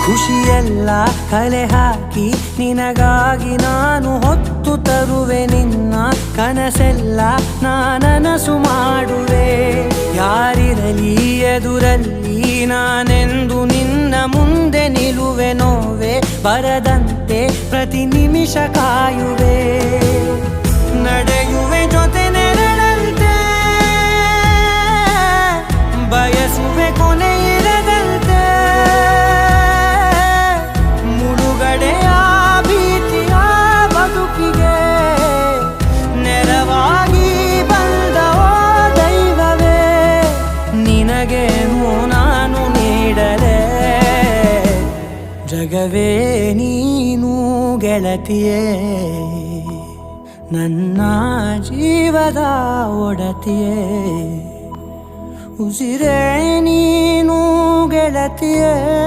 ಖುಷಿಯೆಲ್ಲ ಕಲೆ ಹಾಕಿ ನಿನಗಾಗಿ ನಾನು ಹೊತ್ತು ತರುವೆ ನಿನ್ನ ಕನಸೆಲ್ಲ ನಾನನಸು ಮಾಡುವೆ. ಯಾರಿರಲಿ ಎದುರಲ್ಲಿ ನಾನೆಂದು ನಿನ್ನ ಮುಂದೆ ನಿಲ್ಲುವೆ. ನೋವೆ ಬರದಂತೆ ಪ್ರತಿ ನಿಮಿಷ ಕಾಯುವೆ. ನಡೆಯುವೆ ಜೊತೆ ನೆರಳಂತೆ, ಬಯಸುವೆ ಕೊನೆ ಇರದಂತೆ. ಮುಳುಗಡೆಯ ಭೀತಿಯ ಬದುಕಿಗೆ ನೆರವಾಗಿ ಬಂದ ಓ ದೈವವೇ, ನಿನಗೇನು ನಾನು ನೀಡಲೆ ಜಗವೇ ನೀನು ಗೆಳತಿಯೇ, ನನ್ನ ಜೀವದ ಒಡತಿಯೇ. ಉಸಿರೇ ನೀನು ಗೆಳತಿಯೇ.